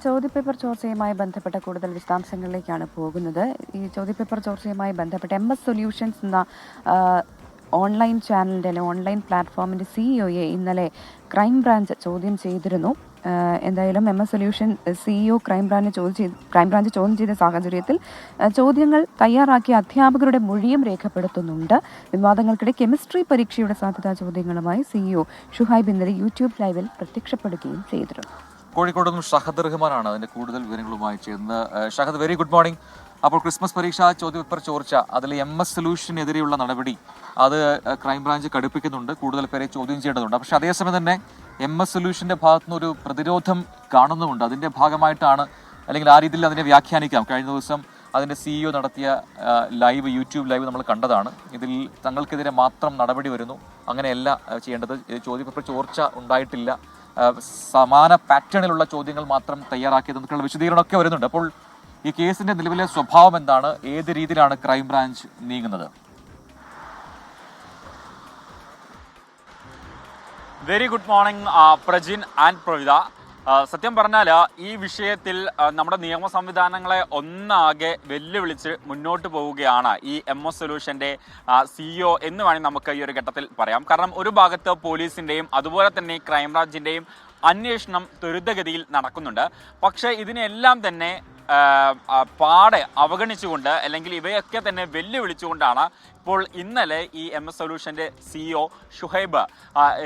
ചോദ്യപേപ്പർ ചോർച്ചയുമായി ബന്ധപ്പെട്ട കൂടുതൽ വിശദാംശങ്ങളിലേക്കാണ് പോകുന്നത്. ഈ ചോദ്യപേപ്പർ ചോർച്ചയുമായി ബന്ധപ്പെട്ട് MS സൊല്യൂഷൻസ് എന്ന ഓൺലൈൻ ചാനലിൻ്റെ അല്ലെങ്കിൽ ഓൺലൈൻ പ്ലാറ്റ്ഫോമിൻ്റെ സിഇഒയെ ഇന്നലെ ക്രൈംബ്രാഞ്ച് ചോദ്യം ചെയ്തിരുന്നു. എന്തായാലും MS സൊല്യൂഷൻ സിഇഒ ക്രൈംബ്രാഞ്ച് ചോദ്യം ചെയ്ത സാഹചര്യത്തിൽ ചോദ്യങ്ങൾ തയ്യാറാക്കിയ അധ്യാപകരുടെ മൊഴിയും രേഖപ്പെടുത്തുന്നുണ്ട്. വിവാദങ്ങൾക്കിടെ കെമിസ്ട്രി പരീക്ഷയുടെ സാധ്യതാ ചോദ്യങ്ങളുമായി സിഇഒ ഷുഹൈബ് ഇന്നലെ യൂട്യൂബ് ലൈവിൽ പ്രത്യക്ഷപ്പെടുകയും ചെയ്തിരുന്നു. കോഴിക്കോട് നിന്നും ഷഹദ് റഹ്മാനാണ് അതിന്റെ കൂടുതൽ വിവരങ്ങളുമായി ചേർന്ന്. Shahad, very good morning. അപ്പോൾ ക്രിസ്മസ് പരീക്ഷ ചോദ്യപേപ്പർ ചോർച്ച, അതിൽ MS സൊല്യൂഷനെതിരെയുള്ള നടപടി അത് ക്രൈംബ്രാഞ്ച് കടുപ്പിക്കുന്നുണ്ട്, കൂടുതൽ പേരെ ചോദ്യം ചെയ്യേണ്ടതുണ്ട്. പക്ഷെ അതേസമയം തന്നെ MS സൊല്യൂഷന്റെ ഭാഗത്തുനിന്ന് ഒരു പ്രതിരോധം കാണുന്നുമുണ്ട്. അതിന്റെ ഭാഗമായിട്ടാണ്, അല്ലെങ്കിൽ ആ രീതിയിൽ അതിനെ വ്യാഖ്യാനിക്കാം. കഴിഞ്ഞ ദിവസം അതിന്റെ CEO നടത്തിയ യൂട്യൂബ് ലൈവ് നമ്മൾ കണ്ടതാണ്. ഇതിൽ തങ്ങൾക്കെതിരെ മാത്രം നടപടി വരുന്നു, അങ്ങനെയല്ല ചെയ്യേണ്ടത്, ചോദ്യപേപ്പർ ചോർച്ച ഉണ്ടായിട്ടില്ല, സമാന പാറ്റേണിലുള്ള ചോദ്യങ്ങൾ മാത്രം തയ്യാറാക്കിയതെന്നൊക്കെയുള്ള വിശദീകരണമൊക്കെ വരുന്നുണ്ട്. അപ്പോൾ ഈ കേസിന്റെ നിലവിലെ സ്വഭാവം എന്താണ്? ഏത് രീതിയിലാണ് ക്രൈംബ്രാഞ്ച് നീങ്ങുന്നത്? Very good morning Prajin and Pravitha. സത്യം പറഞ്ഞാൽ ഈ വിഷയത്തിൽ നമ്മുടെ നിയമ സംവിധാനങ്ങളെ ഒന്നാകെ വെല്ലുവിളിച്ച് മുന്നോട്ട് പോവുകയാണ് ഈ MS സൊല്യൂഷന്റെ CEO എന്ന് വേണമെങ്കിൽ നമുക്ക് ഈ ഒരു ഘട്ടത്തിൽ പറയാം. കാരണം ഒരു ഭാഗത്ത് പോലീസിന്റെയും അതുപോലെ തന്നെ ക്രൈംബ്രാഞ്ചിന്റെയും അന്വേഷണം ത്വരിതഗതിയിൽ നടക്കുന്നുണ്ട്. പക്ഷേ ഇതിനെല്ലാം തന്നെ പാടെ അവഗണിച്ചുകൊണ്ട്, അല്ലെങ്കിൽ ഇവയൊക്കെ തന്നെ വെല്ലുവിളിച്ചുകൊണ്ടാണ് ഇപ്പോൾ ഇന്നലെ ഈ MS സൊല്യൂഷന്റെ CEO ഷുഹൈബ്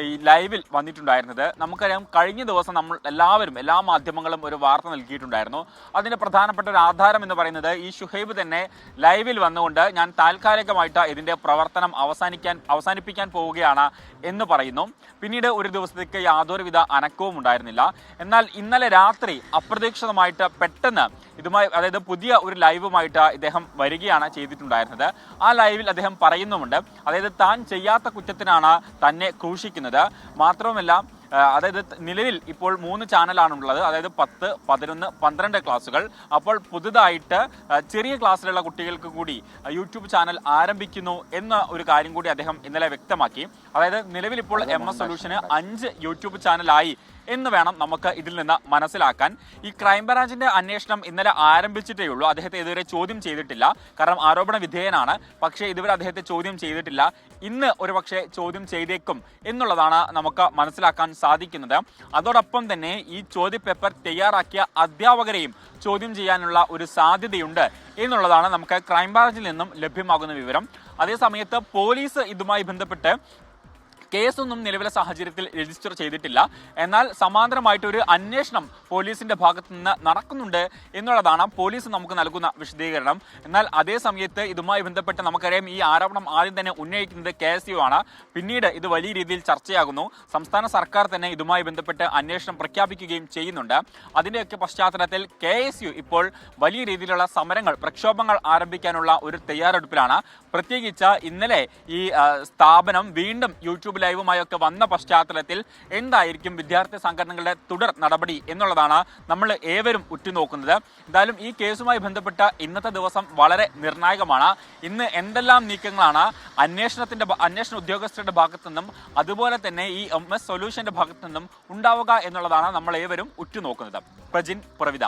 ഈ ലൈവിൽ വന്നിട്ടുണ്ടായിരുന്നത്. നമുക്കറിയാം, കഴിഞ്ഞ ദിവസം നമ്മൾ എല്ലാ മാധ്യമങ്ങളും ഒരു വാർത്ത നൽകിയിട്ടുണ്ടായിരുന്നു. അതിന്റെ പ്രധാനപ്പെട്ട ഒരു ആധാരം എന്ന് പറയുന്നത് ഈ ഷുഹൈബ് തന്നെ ലൈവിൽ വന്നുകൊണ്ട് ഞാൻ താൽക്കാലികമായിട്ട് ഇതിന്റെ പ്രവർത്തനം അവസാനിപ്പിക്കാൻ പോവുകയാണ് എന്ന് പറയുന്നു. പിന്നീട് ഒരു ദിവസത്തേക്ക് യാതൊരുവിധ അനക്കവും ഉണ്ടായിരുന്നില്ല. എന്നാൽ ഇന്നലെ രാത്രി അപ്രതീക്ഷിതമായിട്ട് പെട്ടെന്ന് ഇതുമായി, അതായത് പുതിയ ഒരു ലൈവുമായിട്ട് ഇദ്ദേഹം വരികയാണ് ചെയ്തിട്ടുണ്ടായിരുന്നത്. ആ ലൈവിൽ അദ്ദേഹം പറയുന്നുമുണ്ട്, അതായത് താൻ ചെയ്യാത്ത കുറ്റത്തിനാണ് തന്നെ ക്രൂശിക്കുന്നത്. മാത്രവുമല്ല, അതായത് നിലവിൽ ഇപ്പോൾ 3 ചാനലാണുള്ളത്, അതായത് 10, 11, 12 ക്ലാസ്സുകൾ. അപ്പോൾ പുതുതായിട്ട് ചെറിയ ക്ലാസ്സിലുള്ള കുട്ടികൾക്ക് കൂടി യൂട്യൂബ് ചാനൽ ആരംഭിക്കുന്നു എന്ന ഒരു കാര്യം കൂടി അദ്ദേഹം ഇന്നലെ വ്യക്തമാക്കി. അതായത് നിലവിൽ ഇപ്പോൾ MS സൊല്യൂഷന് 5 യൂട്യൂബ് ചാനലായി എന്ന് വേണം നമുക്ക് ഇതിൽ നിന്ന് മനസ്സിലാക്കാൻ. ഈ ക്രൈംബ്രാഞ്ചിന്റെ അന്വേഷണം ഇന്നലെ ആരംഭിച്ചിട്ടേ ഉള്ളൂ. അദ്ദേഹത്തെ ഇതുവരെ ചോദ്യം ചെയ്തിട്ടില്ല. കാരണം ആരോപണ വിധേയനാണ്. പക്ഷേ ഇതുവരെ അദ്ദേഹത്തെ ചോദ്യം ചെയ്തിട്ടില്ല. ഇന്ന് ഒരുപക്ഷെ ചോദ്യം ചെയ്തേക്കും എന്നുള്ളതാണ് നമുക്ക് മനസ്സിലാക്കാൻ സാധിക്കുന്നത്. അതോടൊപ്പം തന്നെ ഈ ചോദ്യപേപ്പർ തയ്യാറാക്കിയ അധ്യാപകരെയും ചോദ്യം ചെയ്യാനുള്ള ഒരു സാധ്യതയുണ്ട് എന്നുള്ളതാണ് നമുക്ക് ക്രൈംബ്രാഞ്ചിൽ നിന്നും ലഭ്യമാകുന്ന വിവരം. അതേസമയത്ത് പോലീസ് ഇതുമായി ബന്ധപ്പെട്ട് കേസൊന്നും നിലവിലെ സാഹചര്യത്തിൽ രജിസ്റ്റർ ചെയ്തിട്ടില്ല. എന്നാൽ സമാന്തരമായിട്ടൊരു അന്വേഷണം പോലീസിന്റെ ഭാഗത്തു നിന്ന് നടക്കുന്നുണ്ട് എന്നുള്ളതാണ് പോലീസ് നമുക്ക് നൽകുന്ന വിശദീകരണം. എന്നാൽ അതേ സമയത്ത് ഇതുമായി ബന്ധപ്പെട്ട് നമുക്കറിയാം, ഈ ആരോപണം ആദ്യം തന്നെ ഉന്നയിക്കുന്നത് KSU ആണ്. പിന്നീട് ഇത് വലിയ രീതിയിൽ ചർച്ചയാകുന്നു. സംസ്ഥാന സർക്കാർ തന്നെ ഇതുമായി ബന്ധപ്പെട്ട് അന്വേഷണം പ്രഖ്യാപിക്കുകയും ചെയ്യുന്നുണ്ട്. അതിന്റെയൊക്കെ പശ്ചാത്തലത്തിൽ KSU ഇപ്പോൾ വലിയ രീതിയിലുള്ള പ്രക്ഷോഭങ്ങൾ ആരംഭിക്കാനുള്ള ഒരു തയ്യാറെടുപ്പിലാണ്. പ്രത്യേകിച്ച് ഇന്നലെ ഈ സ്ഥാപനം വീണ്ടും യൂട്യൂബ് ലൈവുമായൊക്കെ വന്ന പശ്ചാത്തലത്തിൽ എന്തായിരിക്കും വിദ്യാർത്ഥി സംഘടനകളുടെ തുടർ നടപടി എന്നുള്ളതാണ് നമ്മൾ ഏവരും ഉറ്റുനോക്കുന്നത്. എന്തായാലും ഈ കേസുമായി ബന്ധപ്പെട്ട ഇന്നത്തെ ദിവസം വളരെ നിർണായകമാണ്. ഇന്ന് എന്തെല്ലാം നീക്കങ്ങളാണ് അന്വേഷണ ഉദ്യോഗസ്ഥരുടെ ഭാഗത്തു നിന്നും അതുപോലെ തന്നെ ഈ MS സൊല്യൂഷന്റെ ഭാഗത്തു നിന്നും ഉണ്ടാവുക എന്നുള്ളതാണ് നമ്മൾ ഏവരും ഉറ്റുനോക്കുന്നത്. പ്രജിൻ, പ്രവിത.